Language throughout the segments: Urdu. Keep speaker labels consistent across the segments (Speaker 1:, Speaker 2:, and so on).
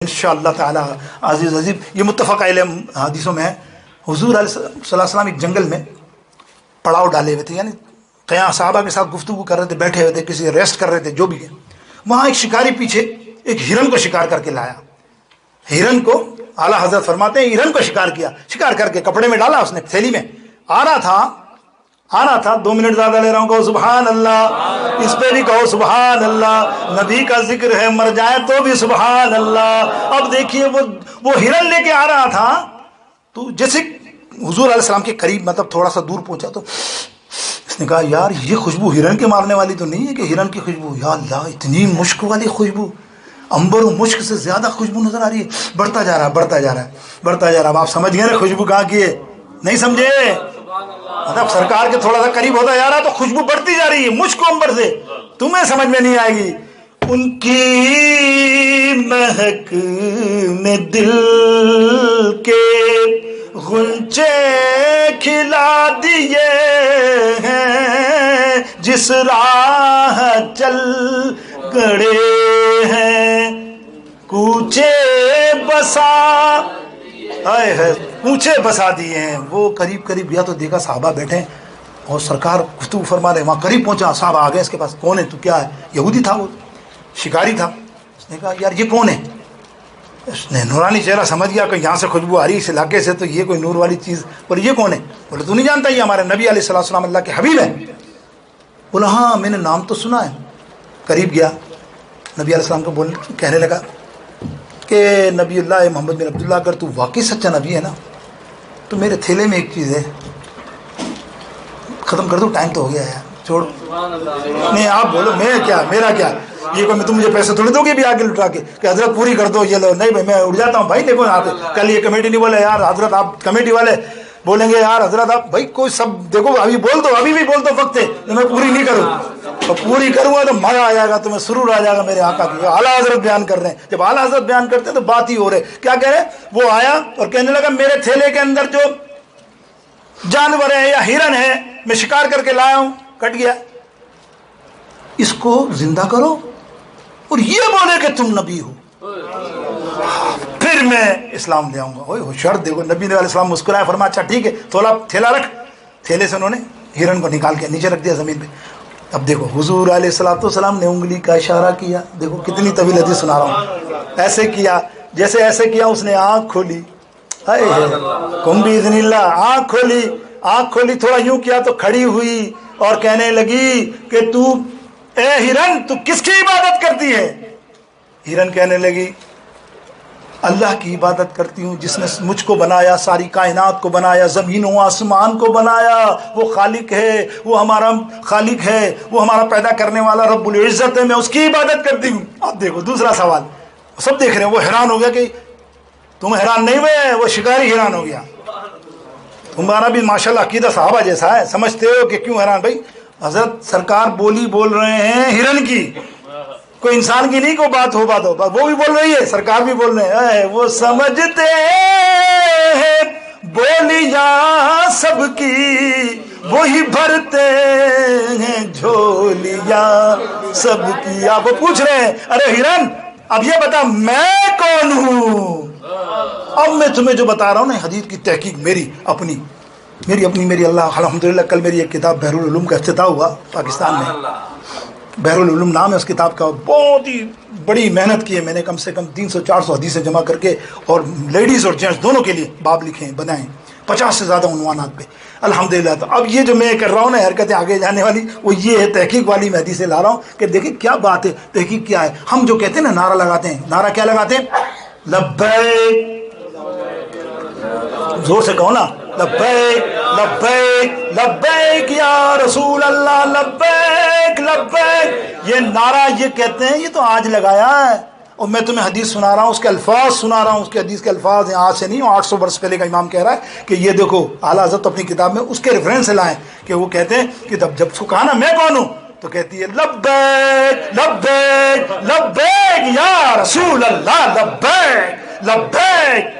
Speaker 1: انشاءاللہ تعالی عزیز عزیز یہ متفق علیہ حدیثوں میں ہے. حضور علیہ صلی اللہ علیہ وسلم ایک جنگل میں پڑاؤ ڈالے ہوئے تھے، یعنی قیام صحابہ کے ساتھ گفتگو کر رہے تھے، بیٹھے ہوئے تھے، کسی ریسٹ کر رہے تھے، جو بھی ہے. وہاں ایک شکاری پیچھے ایک ہرن کو شکار کر کے لایا. ہرن کو اعلیٰ حضرت فرماتے ہیں ہرن کو شکار کیا، شکار کر کے کپڑے میں ڈالا، اس نے تھیلی میں آ رہا تھا 2 منٹ زیادہ لے رہا ہوں، کہو سبحان اللہ، اس پہ بھی کہو سبحان اللہ، نبی کا ذکر ہے، مر جائے تو بھی سبحان اللہ. اب دیکھیے وہ ہرن لے کے آ رہا تھا، تو جیسے حضور علیہ السلام کے قریب مطلب تھوڑا سا دور پہنچا تو اس نے کہا یار یہ خوشبو ہرن کے مارنے والی تو نہیں ہے کہ ہرن کی خوشبو، یا اللہ اتنی مشک والی خوشبو، امبر و مشک سے زیادہ خوشبو نظر آ رہی ہے. بڑھتا جا رہا ہے. اب آپ سمجھ گئے نا خوشبو کہاں کی ہے؟ نہیں سمجھے؟ مطلب سرکار کے تھوڑا سا قریب ہوتا جا رہا تو خوشبو بڑھتی جا رہی ہے مشک و امبر سے. تمہیں سمجھ میں نہیں آئے گی. ان کی مہک میں دل کے غنچے کھلا دیے ہیں، جس راہ چل گڑے ہیں کوچے بسا دیے ہیں. وہ قریب گیا تو دیکھا صحابہ بیٹھے اور سرکار گفتگو فرما رہے. وہاں قریب پہنچا، صحابہ آ گئے اس کے پاس. کون ہے تو؟ کیا ہے؟ یہودی تھا، وہ شکاری تھا. اس نے کہا یار یہ کون ہے؟ اس نے نورانی چہرہ سمجھ گیا کہ یہاں سے خوشبو آ رہی اس علاقے سے، تو یہ کوئی نور والی چیز. بولے یہ کون ہے؟ بولے تو نہیں جانتا یہ ہمارے نبی علیہ السلام اللہ کے حبیب ہے. بولا ہاں میں نے نام تو سنا ہے. قریب گیا، نبی علیہ السلام کو کہنے لگا کہ نبی اللہ محمد بن عبداللہ اگر تو واقعی سچا نبی ہے نا تو میرے تھیلے میں ایک چیز ہے، ختم کر دو، ٹائم تو ہو گیا ہے، چھوڑ. نہیں آپ بولو، میں کیا، میرا کیا، یہ کوئی تم مجھے پیسے تھوڑی دو گے بھی آگے لٹا کے کہ حضرت پوری کر دو، یہ لو. نہیں بھائی میں اڑ جاتا ہوں بھائی. دیکھو آپ کل یہ کمیٹی نہیں بولے یار حضرت، آپ کمیٹی والے بولیں گے یار حضرت آپ بھائی کوئی سب دیکھو ابھی بول دو، ابھی بھی بول دو وقت ہے، میں پوری نہیں کروں. تو پوری کروں گا تو مزہ آ جائے گا، تمہیں سرور آ جائے گا میرے آقا کی. اعلیٰ حضرت بیان کر رہے ہیں، جب اعلیٰ حضرت بیان کرتے ہیں تو بات ہی ہو رہے. کیا کہہ رہے ہیں؟ وہ آیا اور کہنے لگا میرے تھیلے کے اندر جو جانور ہے یا ہرن ہے میں شکار کر کے لایا ہوں، کٹ گیا، اس کو زندہ کرو اور یہ بولے کہ تم نبی ہو، پھر میں اسلام لے آؤں گا. اوہ شرط دیکھو. نبی علیہ السلام مسکرائے، فرمایا اچھا ٹھیک ہے، تھوڑا تھیلا رکھ. تھیلے سے انہوں نے ہرن کو نکال کے نیچے رکھ دیا زمین پہ. اب دیکھو حضور علیہ السلام نے انگلی کا اشارہ کیا. دیکھو کتنی طویل حدیث سنا رہا ہوں. ایسے کیا، جیسے ایسے کیا، اس نے آنکھ کھولی، کم باذن اللہ، آنکھ کھولی، تھوڑا یوں کیا تو کھڑی ہوئی اور کہنے لگی کہ تو اے ہرن تو کس کی عبادت کرتی ہے؟ ہرن کہنے لگی اللہ کی عبادت کرتی ہوں جس نے مجھ کو بنایا، ساری کائنات کو بنایا، زمین و آسمان کو بنایا. وہ خالق ہے، وہ ہمارا خالق ہے، وہ ہمارا پیدا کرنے والا رب العزت ہے، میں اس کی عبادت کرتی ہوں. اب دیکھو دوسرا سوال، سب دیکھ رہے ہیں. وہ حیران ہو گیا کہ تم حیران نہیں ہوئے، وہ شکاری حیران ہو گیا. تمہارا بھی ماشاءاللہ عقیدہ صحابہ جیسا ہے، سمجھتے ہو کہ کیوں حیران؟ بھائی حضرت سرکار بول رہے ہیں ہرن کی، کوئی انسان کی نہیں، کوئی بات ہو وہ بھی بول رہی ہے، سرکار بھی بول رہے ہیں. وہ سمجھتے ہیں بولیاں سب کی، وہی بھرتے ہیں جھولیاں سب کی. آپ وہ پوچھ رہے ہیں ارے ہرن اب یہ بتا میں کون ہوں؟ اب میں تمہیں جو بتا رہا ہوں نا حدیث کی تحقیق میری اپنی اللہ الحمدللہ. کل میری ایک کتاب بحر العلوم کا افتتاح ہوا پاکستان میں. بحر العلوم نام ہے اس کتاب کا. بہت ہی بڑی محنت کی ہے میں نے، کم سے کم 300-400 حدیثیں جمع کر کے، اور لیڈیز اور جینٹس دونوں کے لیے باب لکھے ہیں، بنائے ہیں 50 سے زیادہ عنوانات پہ الحمدللہ. تو اب یہ جو میں کر رہا ہوں نا حرکتیں آگے جانے والی، وہ یہ ہے تحقیق والی. میں حدیثیں لا رہا ہوں کہ دیکھیں کیا بات ہے، تحقیق کیا ہے. ہم جو کہتے ہیں نا نعرہ لگاتے ہیں، نعرہ کیا لگاتے ہیں؟ لبیک، زور سے کہو نا، لبیک لبیک لبیک یا رسول اللہ، لبیک لبیک. یہ نعرہ یہ کہتے ہیں، یہ تو آج لگایا ہے. اور میں تمہیں حدیث سنا رہا ہوں، اس کے الفاظ سنا رہا ہوں. اس کے حدیث کے الفاظ ہیں، آج سے نہیں، 800 برس پہلے کا امام کہہ رہا ہے کہ یہ دیکھو. اعلیٰ حضرت اپنی کتاب میں اس کے ریفرنس سے لائیں کہ وہ کہتے ہیں کہ جب اس کو کہا نا میں کون ہوں تو کہتی ہے لبیک لبیک لبیک یا رسول اللہ، لبیک لبیک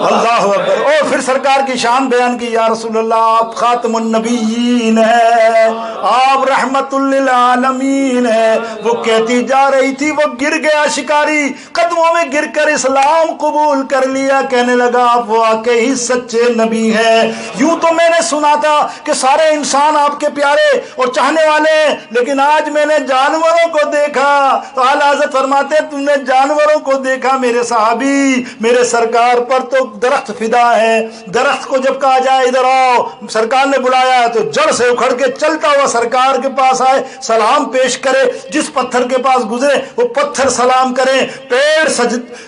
Speaker 1: اللہ اکبر. اور پھر سرکار کی شان بیان کی, یا رسول اللہ آپ خاتم النبیین ہے, آپ رحمت للعالمین ہے. وہ کہتی جا رہی تھی, وہ گر گیا شکاری, قدموں میں گر کر اسلام قبول کر لیا. کہنے لگا آپ واقعی سچے نبی ہیں. یوں تو میں نے سنا تھا کہ سارے انسان آپ کے پیارے اور چاہنے والے ہیں, لیکن آج میں نے جانوروں کو دیکھا. تو اعلیٰ حضرت فرماتے ہیں تم نے جانوروں کو دیکھا میرے صحابی, میرے سرکار پر تو درخت فدا ہے. درخت کو جب کہا جائے ادھر آؤ, سرکار نے بلایا تو جڑ سے اکھڑ کے چلتا ہوا سرکار کے پاس آئے, سلام پیش کرے. جس پتھر کے پاس گزرے وہ پتھر سلام کریں, پیڑ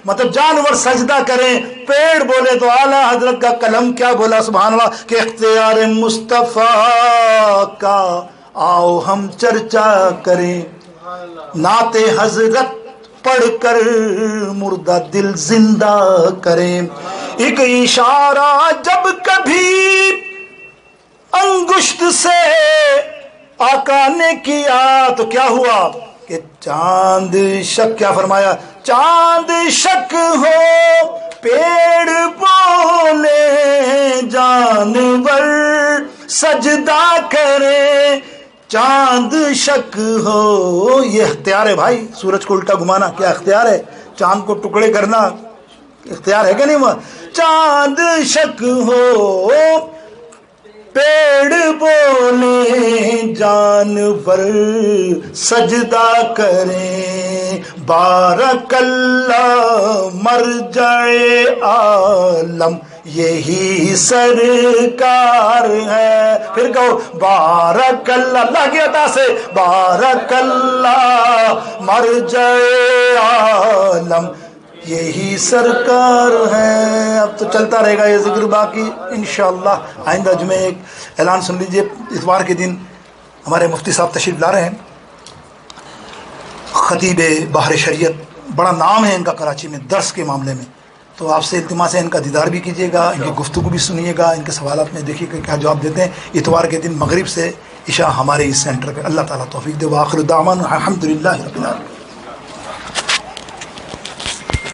Speaker 1: مطلب جانور سجدہ کریں, پیڑ بولے. تو اعلیٰ حضرت کا قلم کیا بولا, سبحان اللہ, کہ اختیار مصطفیٰ کا آؤ ہم چرچا کریں, نعت حضرت پڑھ کر مردہ دل زندہ کریں. ایک اشارہ جب کبھی انگشت سے آقا نے کیا تو کیا ہوا کہ چاند شک, کیا فرمایا, چاند شک ہو پیڑ بولے جانور سجدہ کرے, چاند شک ہو. یہ اختیار ہے بھائی, سورج کو الٹا گھمانا کیا اختیار ہے, چاند کو ٹکڑے کرنا اختیار ہے کہ نہیں. وہ چاند شک ہو پیڑ بولے جانور سجدہ کریں, بارک اللہ مرجع عالم یہی سرکار ہے. پھر کہو بارک اللہ, اللہ کی عطا سے بارک اللہ مرجع عالم یہی سرکار ہے. اب تو چلتا رہے گا یہ ذکر باقی انشاءاللہ. آئندہ جمعے ایک اعلان سن لیجئے, اتوار کے دن ہمارے مفتی صاحب تشریف لا رہے ہیں, خطیب بحر شریعت, بڑا نام ہے ان کا کراچی میں درس کے معاملے میں. تو آپ سے التماس ہے ان کا دیدار بھی کیجیے گا, ان کی گفتگو بھی سنیے گا, ان کے سوالات میں دیکھیے گا کیا جواب دیتے ہیں. اتوار کے دن مغرب سے عشاء ہمارے اس سینٹر پہ. اللہ تعالیٰ توفیق دے. وآخر دعوانا الحمدللہ رب العالمین.